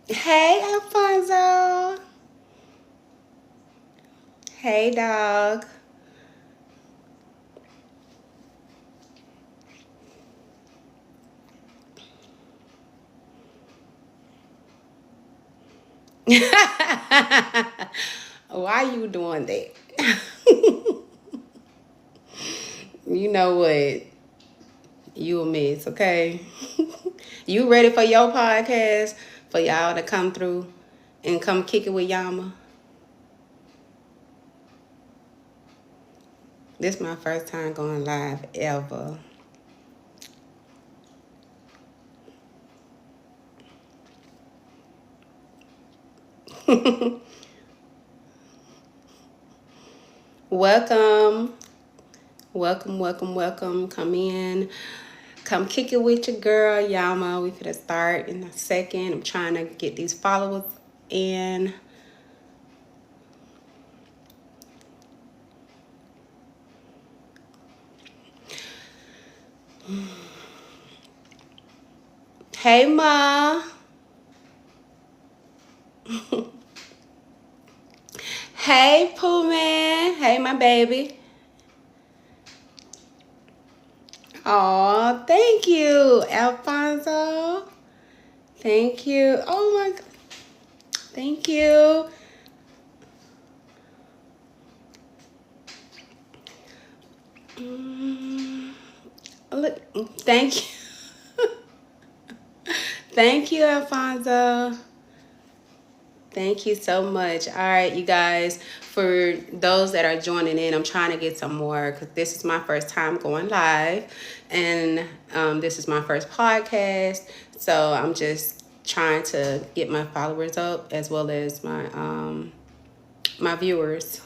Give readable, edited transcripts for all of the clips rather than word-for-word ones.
Hey, Alfonso. Hey, dog. Why you doing that? You know what? You a miss, okay? You ready for your podcast? For y'all to come through and come kick it with Yama? This my first time going live ever. Welcome. Welcome, welcome, welcome. Come in. Come kick it with your girl, Yama. We finna start in a second. I'm trying to get these followers in. Hey, Ma. Hey, Pooh Man. Hey, my baby. Oh, thank you, Alfonso. Thank you. Oh my God. Thank you. Look, thank you. Thank you, Alfonso. Thank you so much. All right, you guys, for those that are joining in, I'm trying to get some more because this is my first time going live and this is my first podcast. So I'm just trying to get my followers up as well as my viewers.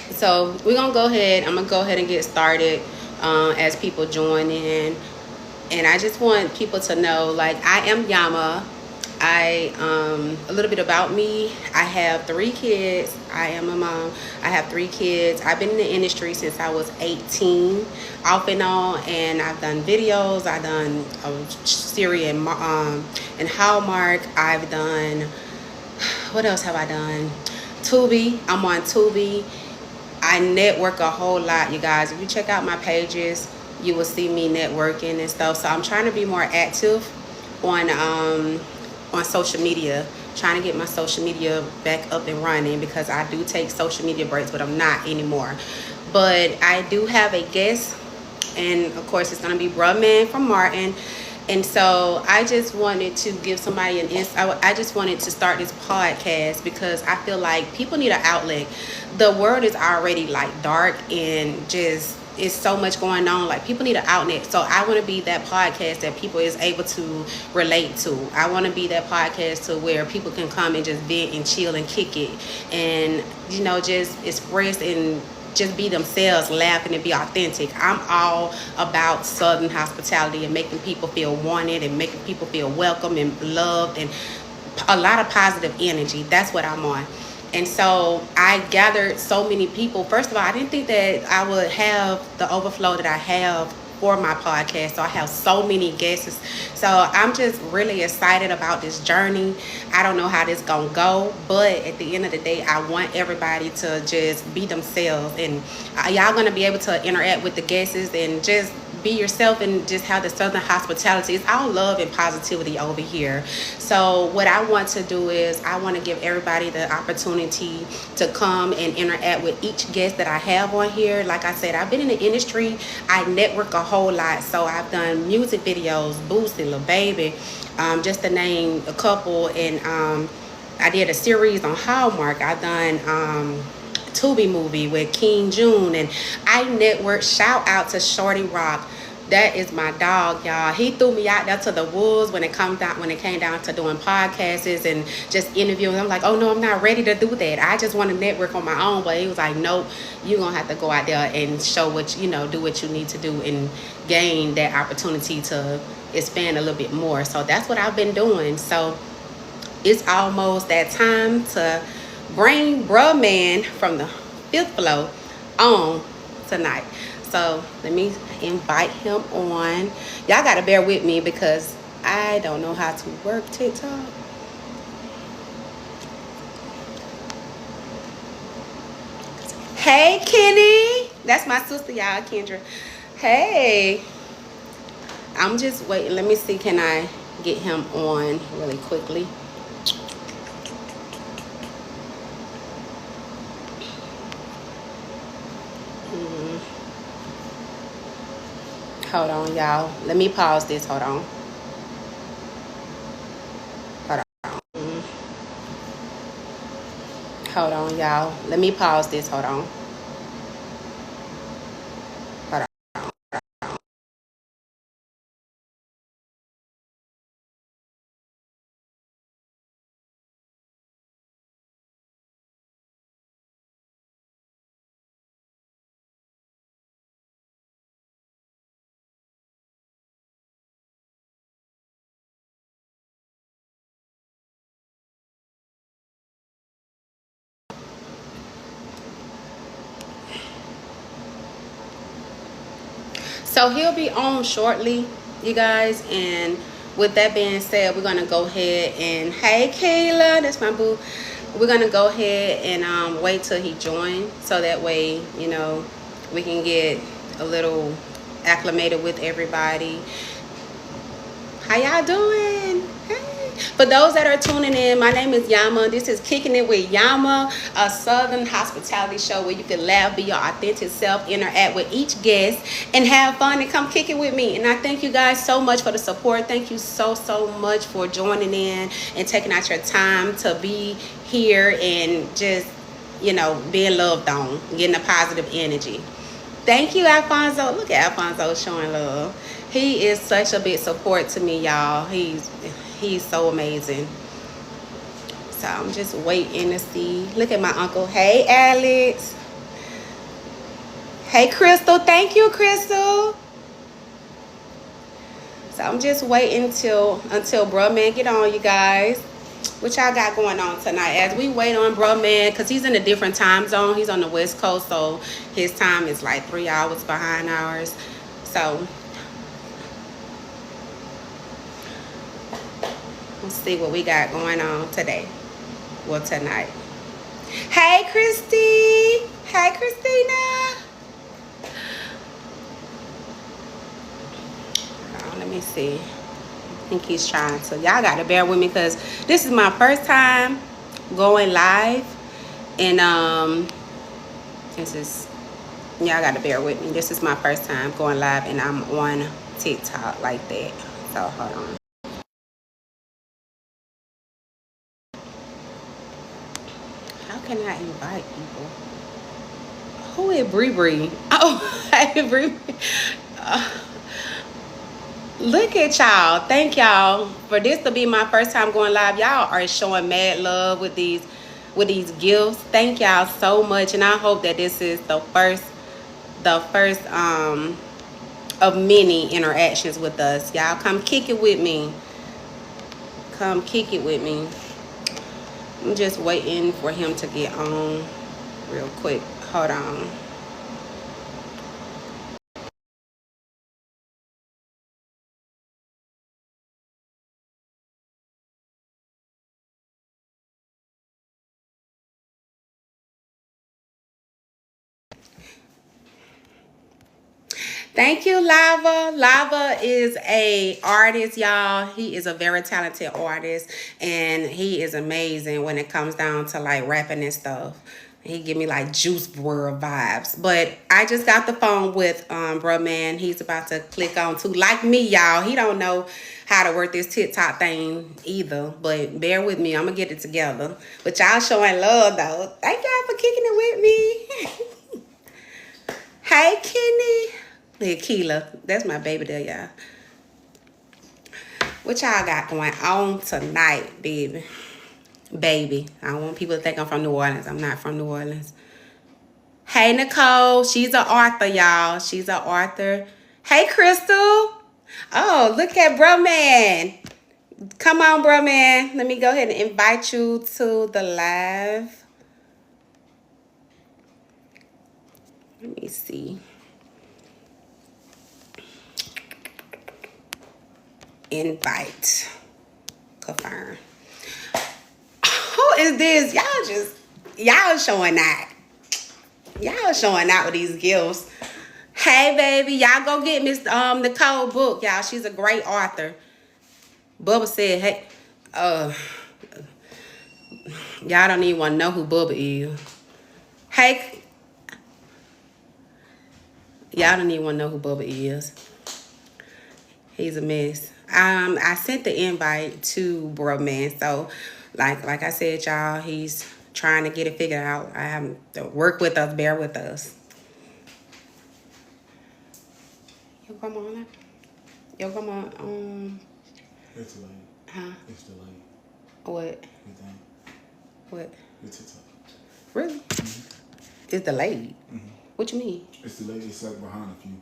So we're gonna go ahead. I'm gonna go ahead and get started as people join in. And I just want people to know, like, I am Yama. A little bit about me. I have 3 kids. I am a mom. I have 3 kids. I've been in the industry since I was 18, off and on, and I've done videos. I've done a series in Hallmark. I've done, what else have I done? Tubi. I'm on Tubi. I network a whole lot, you guys. If you check out my pages, you will see me networking and stuff. So I'm trying to be more active on social media, trying to get my social media back up and running because I do take social media breaks, but I'm not anymore. But I do have a guest, and of course it's gonna be Bruh Man from Martin. And so I just wanted to give somebody I just wanted to start this podcast because I feel like people need an outlet. The world is already like dark and just it's so much going on. Like people need an outlet. So I want to be that podcast that people is able to relate to. I want to be that podcast to where people can come and just vent and chill and kick it and just express and just be themselves, laughing and be authentic. I'm all about Southern hospitality and making people feel wanted and making people feel welcome and loved and a lot of positive energy. That's what I'm on. And so I gathered so many people. First of all, I didn't think that I would have the overflow that I have for my podcast. So I have so many guests. So I'm just really excited about this journey. I don't know how this gonna go, but at the end of the day, I want everybody to just be themselves, and y'all gonna be able to interact with the guests and just be yourself and just have the Southern hospitality. It's all love and positivity over here. So what I want to do is I want to give everybody the opportunity to come and interact with each guest that I have on here. Like I said, I've been in the industry. I network a whole lot. So I've done music videos, Boosie, Lil Baby, just to name a couple. And I did a series on Hallmark. I've done Tubi movie with King June, and I network. Shout out to Shorty Rock. That is my dog, y'all. He threw me out there to the wolves when it came down to doing podcasts and just interviewing. I'm like, oh no, I'm not ready to do that. I just want to network on my own. But he was like, nope, you're gonna have to go out there and show what do what you need to do and gain that opportunity to expand a little bit more. So that's what I've been doing. So it's almost that time to bring Bruh Man from the 5th floor on tonight. So let me invite him on. Y'all gotta bear with me because I don't know how to work TikTok. Hey, Kenny. That's my sister, y'all, Kendra. Hey. I'm just waiting. Let me see. Can I get him on really quickly? Hold on, y'all. Let me pause this. Hold on. Hold on. Hold on, y'all. Let me pause this. Hold on. Hold on. So he'll be on shortly, you guys. And with that being said, we're gonna go ahead and hey, Kayla, that's my boo. We're gonna go ahead and wait till he joins, so that way, you know, we can get a little acclimated with everybody. How y'all doing? Hey. For those that are tuning in, my name is Yama. This is Kicking It With Yama, a Southern hospitality show where you can laugh, be your authentic self, interact with each guest, and have fun and come kick it with me. And I thank you guys so much for the support. Thank you so much for joining in and taking out your time to be here and just, you know, being loved on, getting a positive energy. Thank you, Alfonso. Look at Alfonso showing love. He is such a big support to me, y'all. He's so amazing. So I'm just waiting to see. Look at my uncle. Hey, Alex. Hey, Crystal. Thank you, Crystal. So I'm just waiting until bruh man get on, you guys. What y'all got going on tonight? As we wait on bruh man, because he's in a different time zone. He's on the West Coast, so his time is like 3 hours behind ours. So let's see what we got going on today. Well, tonight. Hey, Christy. Hey, Christina. Let me see. I think he's trying to. Y'all got to bear with me because this is my first time going live. And this is, y'all got to bear with me. This is my first time going live and I'm on TikTok like that. So, hold on. How can I invite people? Who is Bree Bree? Oh, hey, Bree Bree. Look at y'all. Thank y'all for this to be my first time going live. Y'all are showing mad love with these gifts. Thank y'all so much, and I hope that this is the first of many interactions with us. Y'all come kick it with me. Come kick it with me. I'm just waiting for him to get on real quick. Hold on. Thank you, Lava. Lava is a artist, y'all. He is a very talented artist, and he is amazing when it comes down to like rapping and stuff. He give me like Juice WRLD vibes. But I just got the phone with bruh man. He's about to click on too. Like me, y'all. He don't know how to work this TikTok thing either. But bear with me. I'm gonna get it together. But y'all showing love though. Thank y'all for kicking it with me. Hey, Kenny. Keela, that's my baby there, y'all. What y'all got going on tonight, baby? Baby, I don't want people to think I'm from New Orleans. I'm not from New Orleans. Hey, Nicole. She's an author, y'all. She's an author. Hey, Crystal. Oh, look at bruh man. Come on, bruh man. Let me go ahead and invite you to the live. Let me see. Invite. Confirm. Who is this? Y'all showing out. Y'all showing out with these gifts. Hey, baby, y'all go get Miss Nicole book, y'all. She's a great author. Bubba said, hey, y'all don't even want to know who Bubba is. Hey, y'all don't even want to know who Bubba is. He's a mess. I sent the invite to bro man. So, like I said, y'all, he's trying to get it figured out. I have to work with us, bear with us. Your grandma on that? Your grandma It's delayed. Huh? It's delayed. What? You think? What? It's TikTok. Really? It's delayed. What you mean? It's delayed. It's like behind a few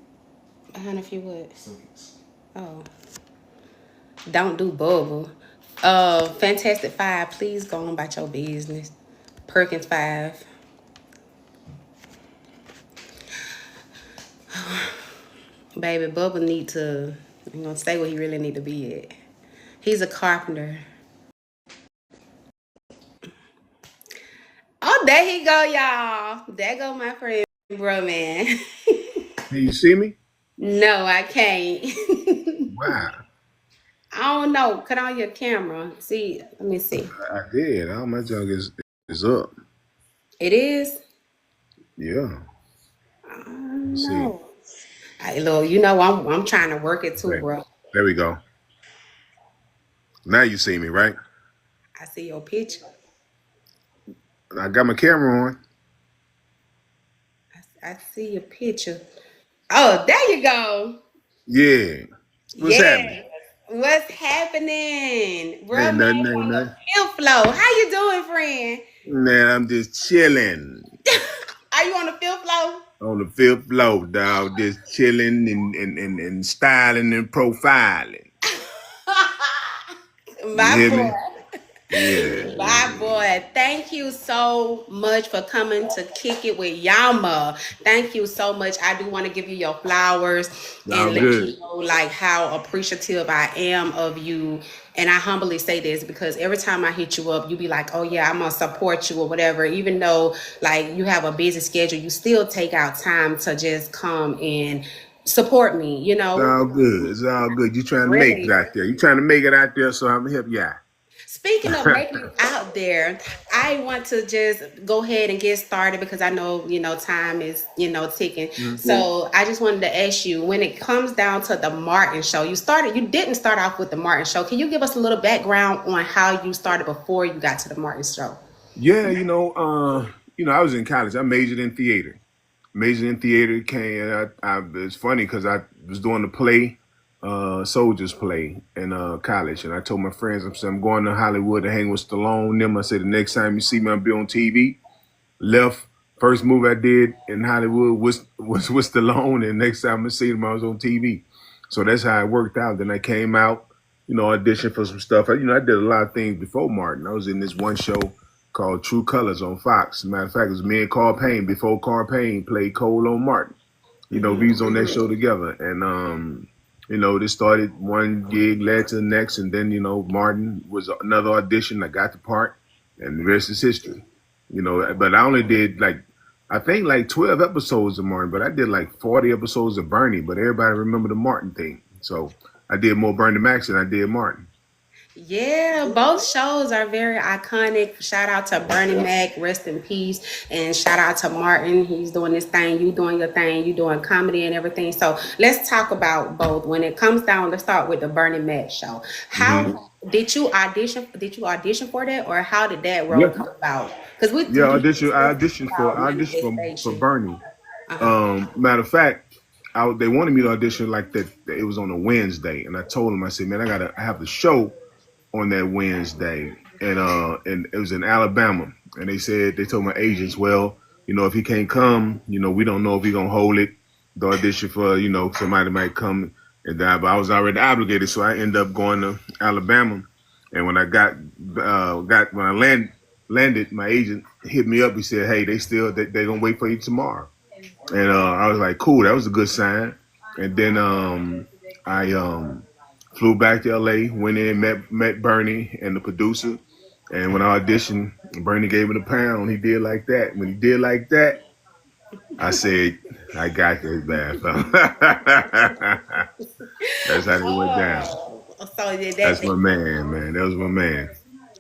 Behind a few what? seconds. Oh. Don't do bubble. Fantastic Five, please go on about your business. Perkins 5. Baby, Bubba need to, I'm gonna say what he really need to be at. He's a carpenter. Oh, there he go, y'all. There go my friend, bro, man. Can you see me? No, I can't. Wow. I don't know. Cut on your camera. See, let me see. I did. All my junk is up. It is? Yeah. Let's see. No. Look, you know I'm trying to work it too, Okay. bro. There we go. Now you see me, right? I see your picture. I got my camera on. I see your picture. Oh, there you go. Yeah. What's happening? Yes. What's happening? Bro, Ain't man, nothing, ain't on the nothing. fifth floor. How you doing, friend? Man, I'm just chilling Are you on the fifth floor? on the fifth floor, dog. Just chilling and styling and profiling. You My hear boy. me? Yeah. My boy, thank you so much for coming to Kick It With Yamahhhh. Thank you so much. I do want to give you your flowers and All let good. you know like how appreciative I am of you. And I humbly say this because every time I hit you up, you be like, oh yeah, I'm gonna support you or whatever. Even though like you have a busy schedule, you still take out time to just come and support me, you It's know? all good. It's all good. You trying to make it Really. out there. You trying to make it out there, so I'm gonna help you out. Speaking of making it out there, I want to just go ahead and get started because I know, time is, ticking. So I just wanted to ask you, when it comes down to the Martin show, you didn't start off with the Martin show. Can you give us a little background on how you started before you got to the Martin show? Yeah, I was in college. I majored in theater. Majored in theater. It's funny because I was doing the play, soldiers play in college, and I told my friends, I'm going to Hollywood to hang with Stallone. Them, I said, the next time you see me, I'll be on TV. Left. First movie I did in Hollywood was with Stallone, and next time I see him, I was on TV. So that's how it worked out. Then I came out, auditioned for some stuff. I did a lot of things before Martin. I was in this one show called True Colors on Fox. Matter of fact, it was me and Carl Payne before Carl Payne played Cole on Martin. We was on that show together, and this started one gig led to the next, and then Martin was another audition. I got the part, and the rest is history. But I only did I think 12 episodes of Martin, but I did 40 episodes of Bernie. But everybody remember the Martin thing, so I did more Bernie Max than I did Martin. Yeah, both shows are very iconic. Shout out to Bernie Mac, rest in peace. And shout out to Martin. He's doing his thing, you doing your thing, you doing comedy and everything. So let's talk about both. When it comes down, let's start with the Bernie Mac show. Mm-hmm. How did you audition? Did you audition for that, or how did that role Yeah, come about? Because we yeah. you I just auditioned for about for manifestation. Bernie. Uh-huh. Matter of fact, they wanted me to audition like that. It was on a Wednesday, and I told them, I said, man, I have the show on that Wednesday, and it was in Alabama, and they told my agents, well, if he can't come, we don't know if he's gonna hold it, the audition for, somebody might come and die, but I was already obligated, so I ended up going to Alabama, and when I when I landed, my agent hit me up. He said, hey, they gonna wait for you tomorrow. And I was like, cool, that was a good sign. And then I flew back to LA, went in, met Bernie and the producer. And when I auditioned, Bernie gave me the pound. He did like that. When he did like that, I said, I got this bad fella. That's how it went down. Oh, so did That's my man, man. That was my man.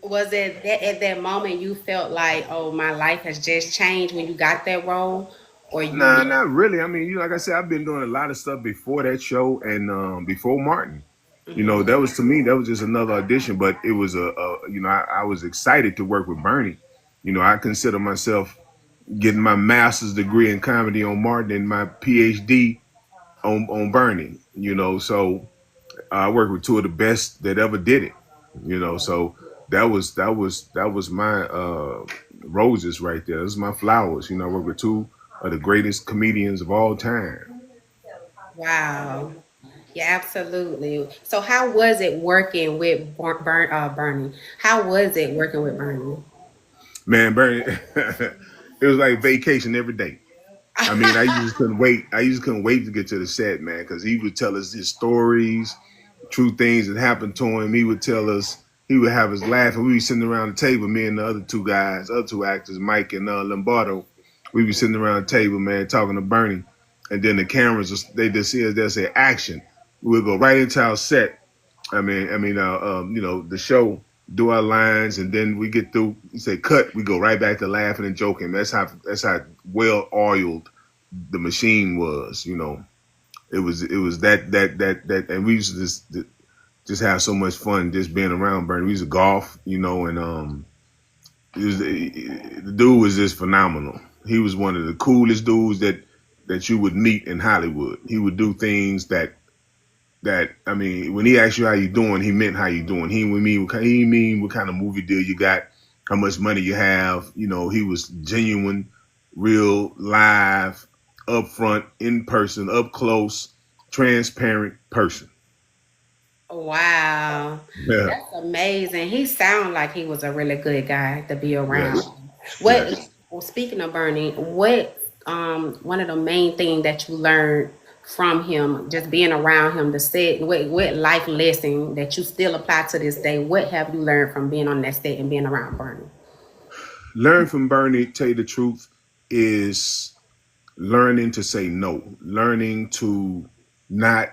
was it that at that moment you felt like, oh, my life has just changed when you got that role, or you? Nah, not really. I mean, like I said, I've been doing a lot of stuff before that show and before Martin. Mhm. That was to me, that was just another audition, but it was I was excited to work with Bernie. I consider myself getting my master's degree in comedy on Martin and my PhD on Bernie. So I worked with two of the best that ever did it. So that was my roses right there. Those are my flowers. I worked with two of the greatest comedians of all time. Wow. Yeah, absolutely. So, how was it working with Bernie? How was it working with Bernie? Man, Bernie, it was like vacation every day. I mean, I just couldn't wait. I just couldn't wait to get to the set, man, because he would tell us his stories, true things that happened to him. He would tell us, he would have us laughing. We were sitting around the table, me and the other two guys, other two actors, Mike and Lombardo. We were sitting around the table, man, talking to Bernie. And then the cameras, they just see us, they'll say action. We'll go right into our set. The show, do our lines, and then we get through. You say cut, we go right back to laughing and joking. That's how well oiled the machine was. It was that, and we used to just have so much fun just being around Bernie. We used to golf, and the dude was just phenomenal. He was one of the coolest dudes that you would meet in Hollywood. He would do things that I mean, when he asked you how you doing, he meant how you doing. He mean what kind of movie deal you got, how much money you have. He was genuine, real, live, upfront, in person, up close, transparent person. Wow, Yeah. that's amazing. He sounded like he was a really good guy to be around. Yes. What? Yes. Well, speaking of Bernie, what one of the main things that you learned from him, just being around him, the set, what life lesson that you still apply to this day? What have you learned from being on that set and being around Bernie? Learn from Bernie, tell you the truth, is learning to say no, learning to not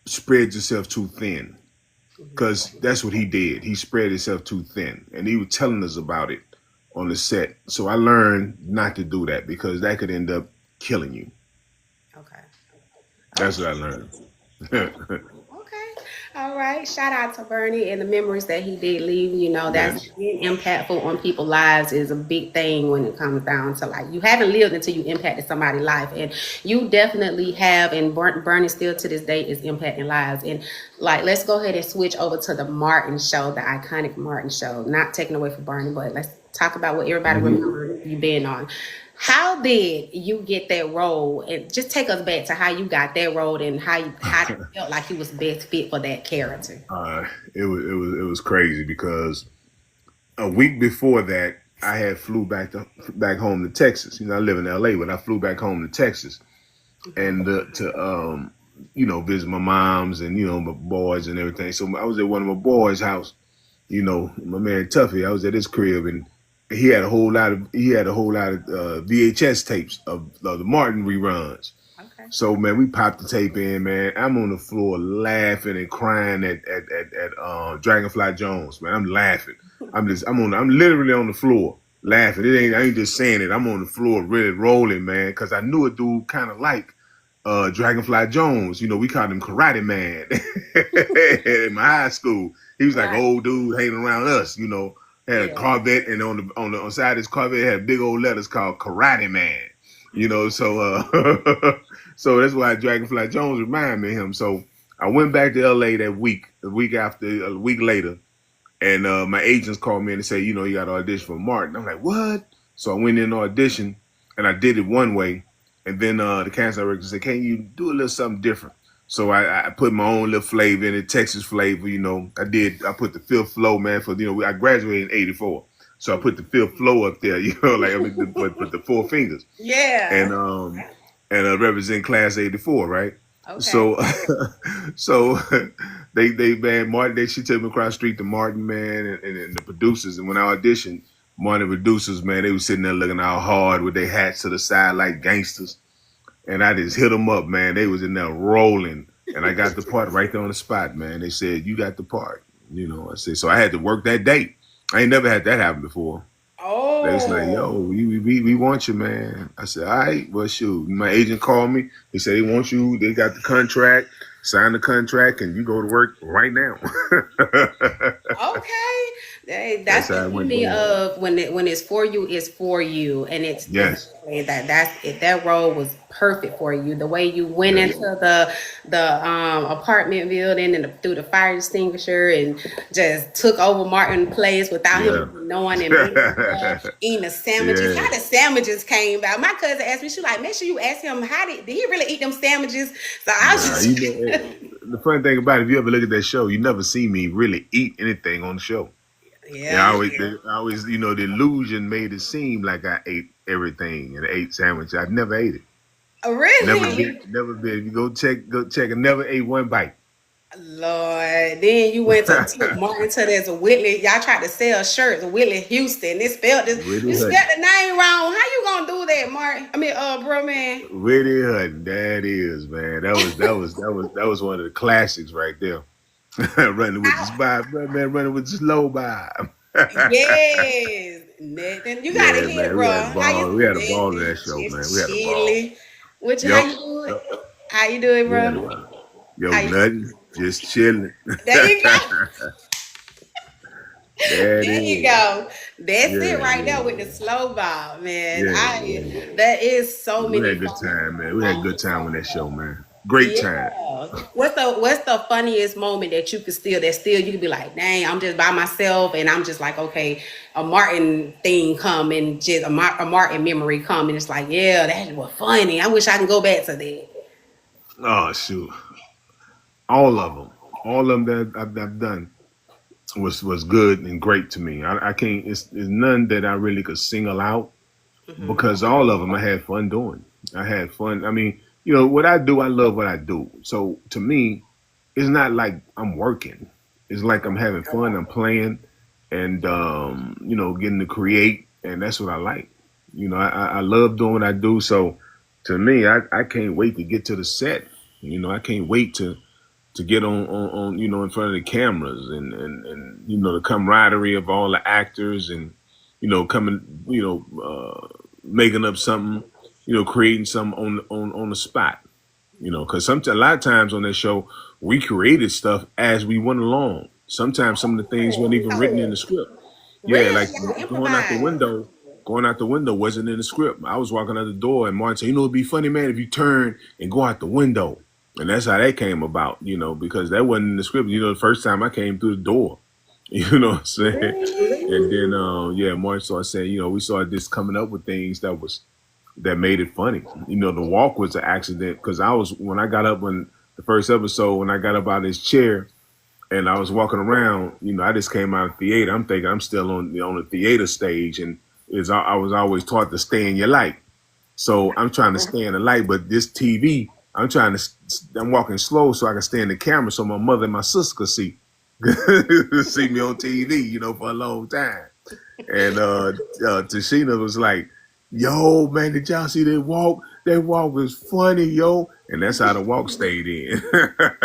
spread yourself too thin. Because that's what he did. He spread himself too thin. And he was telling us about it on the set. So I learned not to do that because that could end up killing you. Okay. That's Okay. what I learned. Okay. All right. Shout out to Bernie and the memories that he did leave. That's Yes. being impactful on people's lives is a big thing when it comes down to like you haven't lived until you impacted somebody's life. And you definitely have. And Bernie still to this day is impacting lives. And like, let's go ahead and switch over to the Martin show, the iconic Martin show. Not taking away from Bernie, but let's talk about what everybody Mhm. remember you being on. How did you get that role? And just take us back to how you got that role and how you felt like you was best fit for that character. uh, it was crazy because a week before that, I had flew back home to Texas. I live in LA, but I flew back home to Texas and to visit my moms and my boys and everything. So I was at one of my boys' house. My man Tuffy. I was at his crib and he had a whole lot of VHS tapes of the Martin reruns. Okay. So man, we popped the tape in, man. I'm on the floor laughing and crying at Dragonfly Jones, man. I'm laughing. I'm literally on the floor laughing. I ain't just saying it. I'm on the floor really rolling, man, because I knew a dude kind of like Dragonfly Jones. We called him Karate Man in my high school. He was like an Right. old dude hanging around us. Had a Yeah. Corvette, and on the side of his Corvette had big old letters called Karate Man. So that's why Dragonfly Jones reminded me of him. So I went back to LA that week, a week later, and my agents called me and they say, you got to audition for Martin. I'm like, what? So I went in and auditioned, and I did it one way, and then the casting director said, can you do a little something different? So I put my own little flavor in it, Texas flavor. I put the fifth flow, man. I graduated in '84, So I put the fifth floor up there, you know, like I mean, but the four fingers, Yeah. and represent class 84, right? Okay. So so they man Martin, she took me across the street to Martin, man, and the producers, and when I auditioned, Martin producers, man, they was sitting there looking all hard with their hats to the side like gangsters, and I just hit them up, man. They was in there rolling, and I got the part right there on the spot, man. They said, "You got the part," you know. I said, so I had to work that date. I ain't never had that happen before. They was like, "Yo, Oh. we want you, man." I said, "All right, well, shoot." My agent called me. He said they want you. They got the contract. Sign the contract, and you go to work right now. Okay, That's that's how the it went beauty down. of when it's for you, it's for you, and it's Yes, exactly that. That's it. That role was perfect for you. The way you went yes, into the apartment building and through the fire extinguisher and just took over Martin's place without him yeah, even knowing and being there, eating the sandwiches. yeah. How the sandwiches came out? My cousin asked me, she like, make sure you ask him how did he really eat them sandwiches? So I was Nah, you know, just the funny thing about it, if you ever look at that show, you never see me really eat anything on the show. Yeah, yeah. I always, you know, the illusion made it seem like I ate everything and ate sandwich. I never ate it. Never Really? did. Never did. You go check. I never ate one bite. Lord, then you went to took Martin to this Whitley. Y'all tried to sell shirts, Whitley Houston. They spelled this. Really You Hutton. spelled the name wrong. How you gonna do that, Martin? I mean, bro, man. Really Hutton. That is, man. That was one of the classics right there. Running with the How, spy, man. Running with the slow by. yes, Nathan. You gotta Yeah, hit it, man. bro. We had a How you ball. We had a ball in Nathan? that show, man. We Just had a ball. chilling. Which how Yep. you do it? Yep. How you do it, We had a bro? ball. Yo, How you? nothing. Just chilling. There you go. That There you is. go. That's it Yeah, right there with the yeah, slow ball, man. yeah, I yeah. that is so We many had a good fun time, man. We had a good time on that show, man. Great time. yeah. What's the funniest moment that you could still you could be like, dang, I'm just by myself and I'm just like, okay, a Martin thing come and just a Martin memory come and it's like, yeah, that was funny. I wish I can go back to that. Oh shoot, all of them that I've done was good and great to me. I can't. It's none that I really could single out Hmm. because all of them I had fun doing. I had fun. I mean, you know what I do. I love what I do. So to me, it's not like I'm working. It's like I'm having fun. I'm playing, and you know, getting to create, and that's what I like. You know, I love doing what I do. So to me, I can't wait to get to the set. You know, I can't wait to get on you know in front of the cameras and you know the camaraderie of all the actors and you know coming you know making up something you know creating something on the spot you know because sometimes a lot of times on that show we created stuff as we went along. Sometimes some of the things weren't even written in the script. Yeah, Really? like Y'all going out the improvise. window. Going out the window wasn't in the script. I was walking out the door, and Martin said, "You know, it'd be funny, man, if you turn and go out the window." And that's how that came about, you know, because that wasn't in the script. You know, the first time I came through the door, you know what I'm saying? Really? And then, yeah, Martin started saying, you know, we started just coming up with things that made it funny. You know, the walk was an accident because when I got up when the first episode, when I got up out of this chair and I was walking around, you know, I just came out of theater. I'm thinking I'm still on the theater stage, and I was always taught to stay in your light. So I'm trying to stay in the light, but this TV, I'm walking slow so I can stay in the camera, so my mother and my sister could see, see me on TV, you know, for a long time. And Tashina was like, "Yo, man, did y'all see that walk? That walk was funny, yo." And that's how the walk stayed in.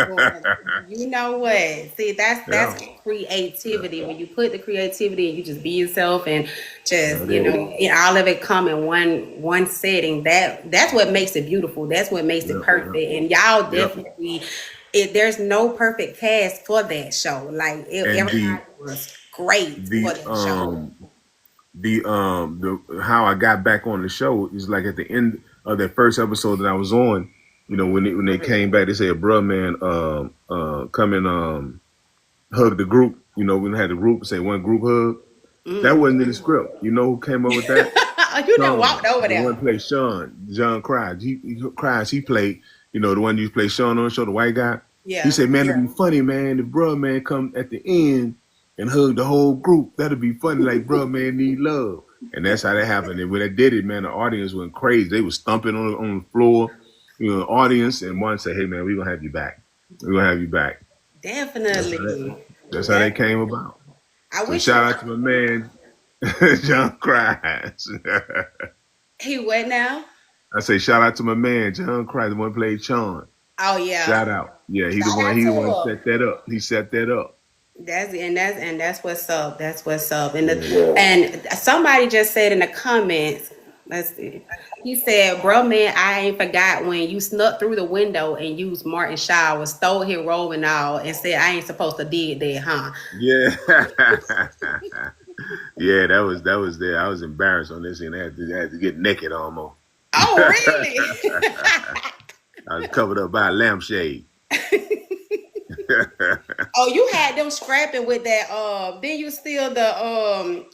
Well, you know what? See, that's Yeah, creativity. When you put the creativity and you just be yourself and just that is. all of it come in one setting. That's what makes it beautiful. That's what makes it Yep, perfect. yep, And y'all yep. definitely, there's no perfect cast for that show. Like And everybody was great for the that show. um the how I got back on the show is like at the end of that first episode that I was on. You know, when they came back, they said, "Bruh, man, come and hug the group." You know, we had the group say one group hug. That Mm. wasn't in the script. You know who came up with that? You done Sean, walked over the one there. who played Sean, John Cries. He Cries. He played. You know, the one who played Sean on the show, the white guy. He Yeah. said, "Man, it'd be funny, man, if bruh, man, come at the end." and hug the whole group. That'd be funny. Like, bro, man, need love. And that's how that happened. And when they did it, man, the audience went crazy. They was stumping on the floor, the audience, and one said, "Hey, man, we're gonna have you back. We're gonna have you back." That's how that, Definitely. that's how that came Definitely. about. I So wish you shout out to my man, John Cries. he went now. I say shout out to my man, John Cries, the one who played Sean. Oh yeah. Shout out. Yeah, he the Shout one. out He to the one him. set that up. He set that up. That's what's up. That's what's up. And Yeah. and somebody just said in the comments, let's see. He said, "Bro, man, I ain't forgot when you snuck through the window and used Martin shower, stole his robe and all, and said I ain't supposed to did that, huh?" Yeah. Yeah, that was there. I was embarrassed on this and I had to get naked almost. Oh, really? I was covered up by a lampshade. Oh, you had them scrapping with that. Then you steal the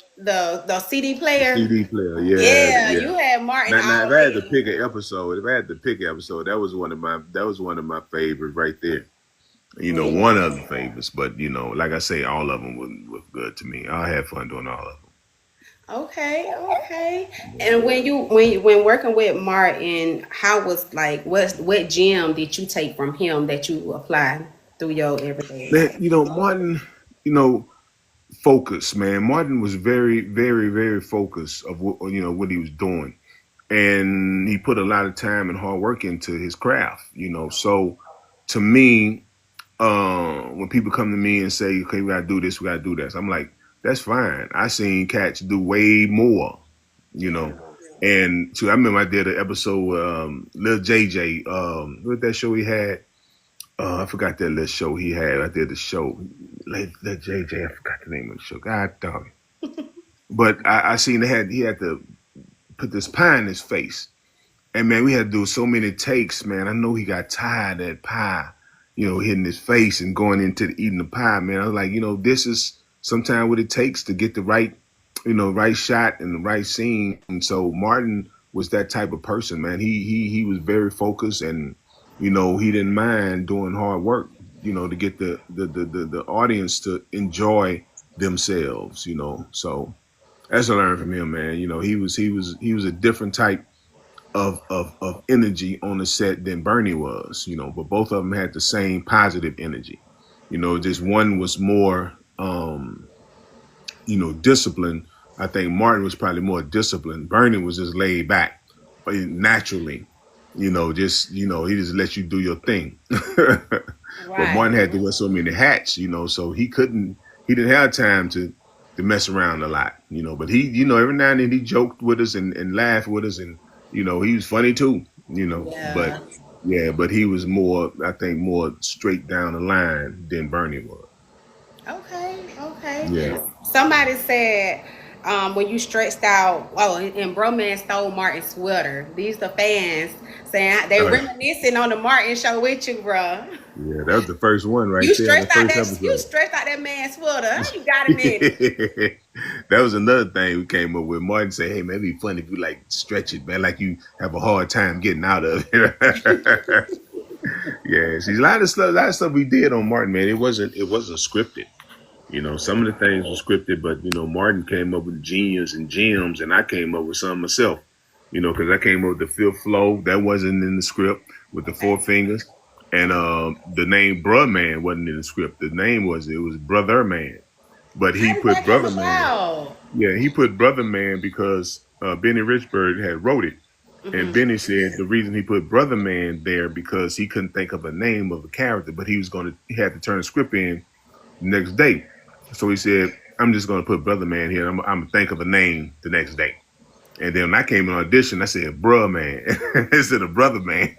CD The player. CD player, yeah, Yeah, yeah. you had Martin Now, all if I had to day. pick an episode, that was one of my favorites right there. One of the favorites, but like I say, all of them was good to me. I had fun doing all of them. Okay, okay. And when working with Martin, how was like what gem did you take from him that you apply through your everyday That life? Martin, you know, focus, man. Martin was very, very, very focused of what he was doing, and he put a lot of time and hard work into his craft. So to me, when people come to me and say, "Okay, we gotta do this, we gotta do this," I'm like, "That's fine." I seen cats do way more, you Yeah. know. And so I remember I did an episode, Lil JJ, what that show he had? I forgot that little show he had. I did the show, Lil JJ. I forgot the name of the show. God dog. But I seen he had to put this pie in his face. And man, we had to do so many takes, man. I know he got tired of that pie, hitting his face and going into eating the pie, man. I was like, this is sometimes what it takes to get the right shot and the right scene. And so Martin was that type of person, man. He was very focused, and he didn't mind doing hard work, to get the audience to enjoy themselves, So that's what I learned from him, man. He was a different type of energy on the set than Bernie was, but both of them had the same positive energy. Just one was more disciplined. I think Martin was probably more disciplined. Bernie was just laid back naturally. He just let you do your thing. But Right. Martin had to wear so many hats, so he didn't have time to mess around a lot, But he, every now and then he joked with us and laughed with us, and he was funny too, But Yeah. yeah, but he was more, I think, more straight down the line than Bernie was. Okay. Okay. Yeah. Somebody said when you stretched out, oh, and Bro Man stole Martin's sweater. These the fans saying they Oh, reminiscing on the Martin show with you, bro. yeah, that was the first one right there, the first You episode. stretched out that man's sweater. How you got him in it? That was another thing we came up with. Martin said, "Hey man, it'd be funny if you like stretch it, man, like you have a hard time getting out of it." Yeah, see, a lot of stuff we did on Martin, man. It wasn't scripted. Some of the things were scripted, but Martin came up with genius and gems, and I came up with some myself. Because I came up with the fifth flow that wasn't in the script with the four Okay. fingers, and the name Bruh Man wasn't in the script. The name it was Brother Man, but he How did put that come Brother Man. about? Yeah, he put Brother Man because Benny Richburg had wrote it, and Hmm. Benny said the reason he put Brother Man there because he couldn't think of a name of a character, but he had to turn the script in the next day. So he said, "I'm just gonna put Brother Man here. I'm gonna think of a name the next day." And then when I came in audition, I said, "Bruh Man," instead of Brother Man,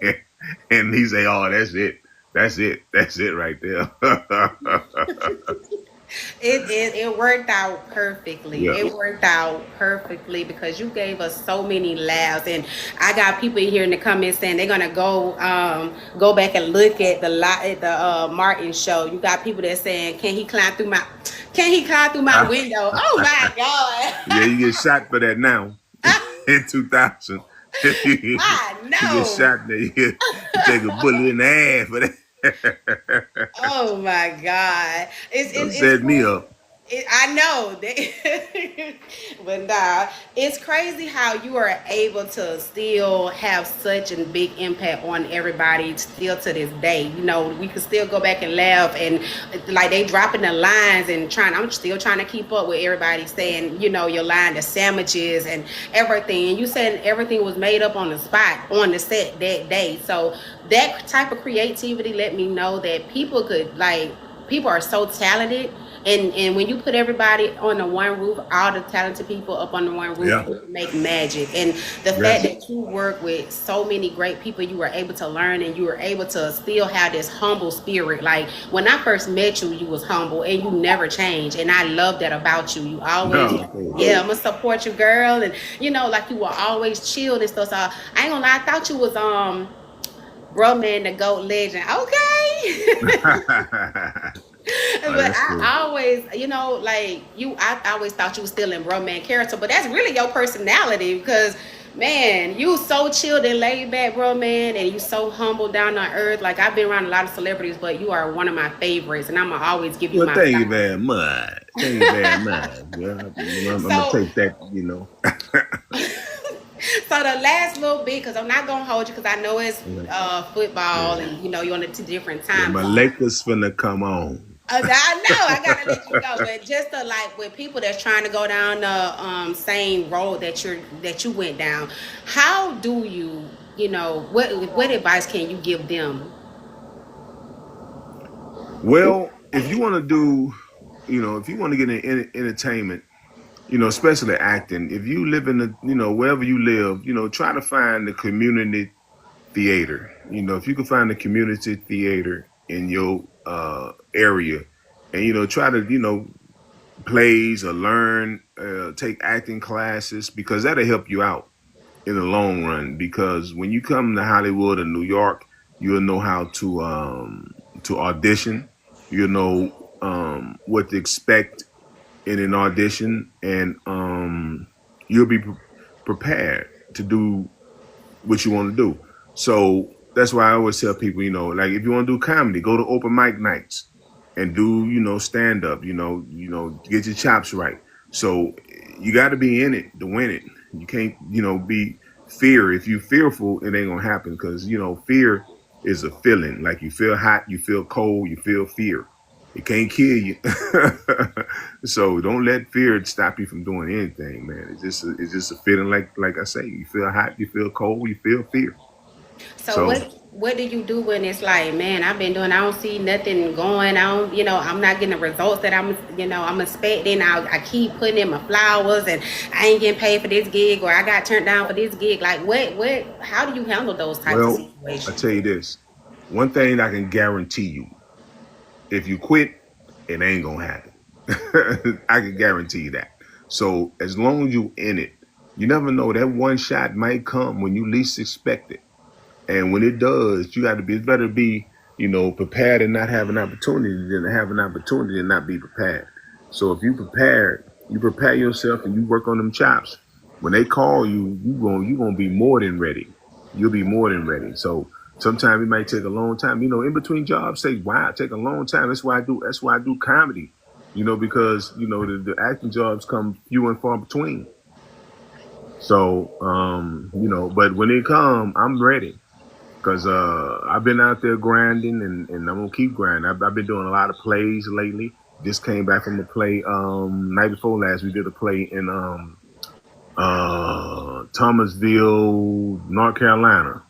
and he said, "Oh, that's it. That's it right there." It worked out perfectly. Yeah. It worked out perfectly because you gave us so many laughs, and I got people here in the comments saying they're gonna go back and look at the Martin show. You got people that saying, can he climb through my I- window? Oh my yeah, god! you get shot for that now in 2000. You I get know. shot there. You take a bullet in the ass for that. Oh my god! Don't It's set me crazy. up. I know that, but nah, it's crazy how you are able to still have such a big impact on everybody still to this day. You know, we can still go back and laugh and like they dropping the lines and trying. I'm still trying to keep up with everybody saying, you know, your line, the sandwiches and everything. And you said everything was made up on the spot on the set that day. So that type of creativity let me know that people could like people are so talented and when you put everybody on the one roof, all the talented people up on the one roof, Yeah. you can make magic. And the fact Yes. that you work with so many great people, you were able to learn and you were able to still have this humble spirit. Like when I first met you, you was humble and you never changed. And I love that about you. You always, No. Cool. yeah, I'm gonna support you, girl. And you know, like you were always chilled and stuff. So I ain't gonna lie, I thought you was bro man the goat legend. Okay. Oh, But that's cool. I always, you know, like you, I always thought you was still in bro man character, but that's really your personality because, man, you so chilled and laid back, bro man, and you so humble down to earth. Like I've been around a lot of celebrities, but you are one of my favorites, and I'm gonna always give you Well, my thank you flowers. very much. Thank you very much. Yeah, I'm gonna So, take that. You know. so the last little bit, because I'm not gonna hold you, because I know it's Yeah, football, yeah. and you know you're on the two different Yeah, time my zones. Lakers finna come on. I know I gotta let you go, but just to like with people that's trying to go down the same road that you went down, how do you you know what advice can you give them? Well, if you want to do, if you want to get in entertainment, especially acting, if you live in the, wherever you live, try to find the community theater. If you can find a community theater in your area, and try to, plays or learn, take acting classes because that'll help you out in the long run. Because when you come to Hollywood or New York, you'll know how to audition. You'll know what to expect in an audition, and you'll be prepared to do what you want to do. So that's why I always tell people, like if you want to do comedy, go to open mic nights and do, stand up, get your chops right. So you got to be in it to win it. You can't, be fear. If you fearful, it ain't gonna happen because fear is a feeling. Like you feel hot, you feel cold, you feel fear. It can't kill you. So don't let fear stop you from doing anything, man. It's just a feeling like I say. You feel hot, you feel cold, you feel fear. So So what do you do when it's like, man, I've been doing, I don't see nothing going, I don't, you know, I'm not getting the results that I'm expecting. I keep putting in my flowers and I ain't getting paid for this gig or I got turned down for this gig. Like how do you handle those types of well, I situations? tell you this. One thing I can guarantee you, if you quit, it ain't gonna happen. I can guarantee you that. So as long as you in it, you never know that one shot might come when you least expect it. And when it does, you got to be. It's better to be, prepared and not have an opportunity than to have an opportunity and not be prepared. So if you prepared, you prepare yourself and you work on them chops. When they call you, you gonna be more than ready. You'll be more than ready. So sometimes it might take a long time. In between jobs, say wow, take a long time. That's why I do. That's why I do comedy. Because the acting jobs come few and far between. So but when they come, I'm ready. Cause I've been out there grinding and I'm gonna keep grinding. I've been doing a lot of plays lately. Just came back from a play night before last. We did a play in Thomasville, North Carolina,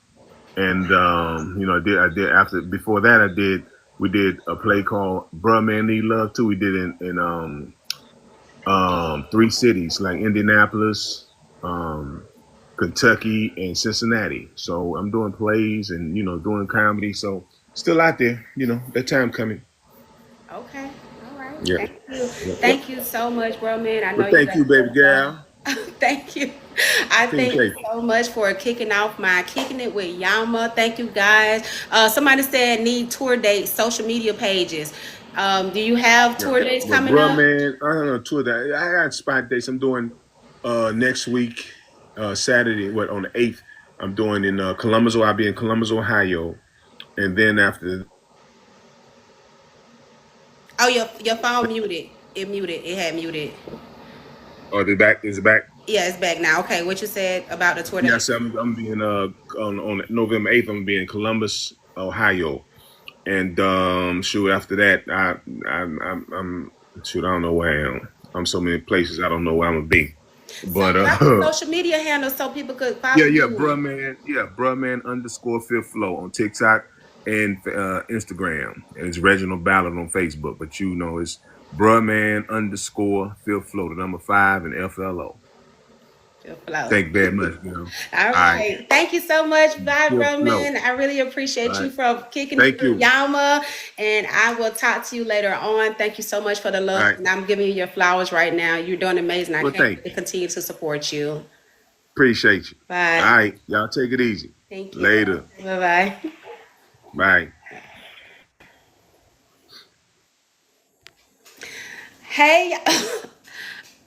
and I did after before that we did a play called Bruh Man Need Love Too. We did in three cities like Indianapolis, Kentucky, and Cincinnati. So I'm doing plays and doing comedy. So still out there, that time coming. Okay. All right. Yeah. Thank you. Yep. Yep. Thank you so much, bro, man. I know Well, you thank got you, baby to go. girl. Thank you. I thank you Appreciate you. so much for kicking off my Kicking It With Yama. Thank you, guys. Somebody said need tour dates, social media pages. Do you have Yeah. tour dates But coming bruh, up? man, I don't know tour that I got spot dates. I'm doing next week, Saturday, on the 8th. I'm doing in Columbus. I'll be in Columbus, Ohio, and then after Oh, your phone muted. It muted. It had muted. Oh, the back is it back? Yeah, it's back now. Okay, what you said about the tour that Yes, I'm being on November 8th. I'm gonna be in Columbus, Ohio, and shoot after that I'm shoot I don't know where I am. I'm so many places I don't know where I'm gonna be, So but drop your social media handle so people could follow yeah, you. bruh man underscore fifth flow on TikTok and Instagram, and it's Reginald Ballard on Facebook. But you know it's bruh man underscore fifth flow, the number 5 and FLO. Feel flow. Thank you very much, you know. All All right, right. Thank you so much, Bye fifth flow. Roman. I really All appreciate you right, for kicking it thank with you. Yama. And I will talk to you later on. Thank you so much for the All love. right, And I'm giving you your flowers right now. You're doing amazing. I well, can't thank wait to you. continue to support you. Appreciate you. All Bye. right, y'all take it easy. Thank you. Later. Bye bye. Bye. Hey,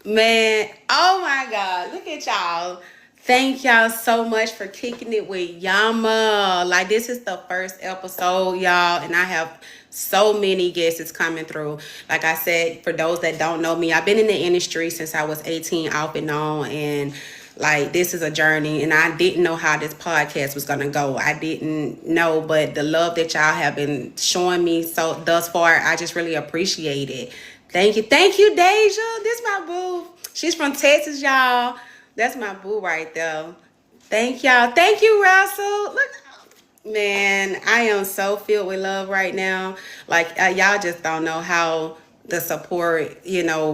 man. Oh my God. Look at y'all. Thank y'all so much for kicking it with Yama. Like, this is the first episode, y'all, and I have so many guests coming through. Like I said, for those that don't know me, I've been in the industry since I was 18, off and on, and like, this is a journey, and I didn't know how this podcast was gonna go. I didn't know, but the love that y'all have been showing me so thus far, I just really appreciate it. Thank you, Deja. This my boo. She's from Texas, y'all. That's my boo right there. Thank y'all. Thank you, Russell. Look, man, I am so filled with love right now. Like, y'all just don't know how the support,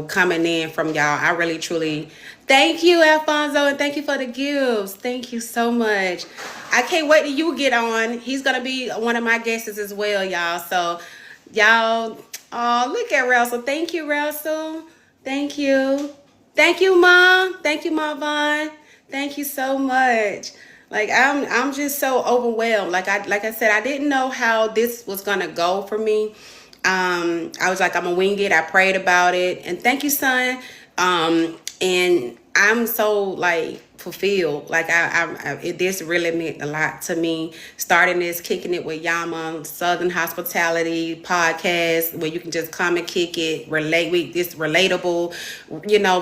coming in from y'all. I really, truly thank you, Alfonso, and thank you for the gifts. Thank you so much. I can't wait till you get on. He's gonna be one of my guests as well, y'all. So, y'all, oh, look at Russell. Thank you, Russell. Thank you. Thank you, Mom. Thank you, Mom Vaughn. Thank you so much. Like, I'm just so overwhelmed. Like I said, I didn't know how this was gonna go for me. I was like, I'm gonna wing it. I prayed about it, and thank you, son. And I'm so like fulfilled. Like, this really meant a lot to me. Starting this Kicking It With Yama Southern Hospitality podcast, where you can just come and kick it, relate with this relatable,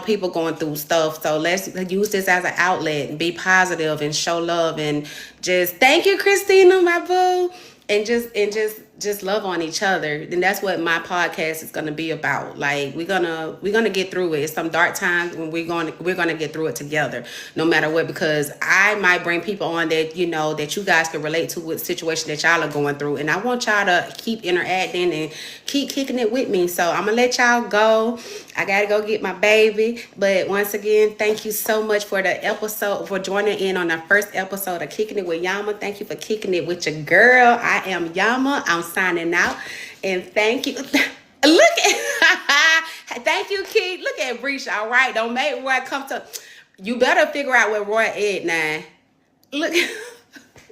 people going through stuff. So let's use this as an outlet and be positive and show love, and just thank you, Christina, my boo, and just love on each other. And that's what my podcast is going to be about. Like, we're gonna get through it. It's some dark times when we're gonna get through it together, no matter what, because I might bring people on that that you guys can relate to with the situation that y'all are going through, and I want y'all to keep interacting and keep kicking it with me. So I'm gonna let y'all go. I gotta go get my baby. But once again, thank you so much for the episode, for joining in on the first episode of Kicking It With Yama. Thank you for kicking it with your girl. I am Yama. I'm signing out. And thank you. Look at thank you, Keith. Look at Breach. All right. Don't make Roy come to. You better figure out where Roy is now. Look.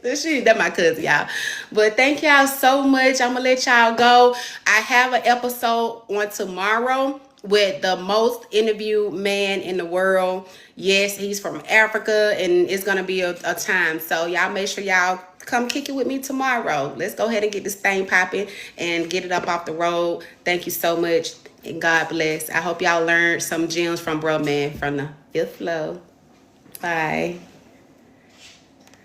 That my cousin, y'all. But thank y'all so much. I'm gonna let y'all go. I have an episode on tomorrow with the most interviewed man in the world. Yes, he's from Africa, and it's gonna be a time. So y'all make sure y'all come kick it with me tomorrow. Let's go ahead and get this thing popping and get it up off the road. Thank you so much, and God bless. I hope y'all learned some gems from bro man from the fifth flow. Bye.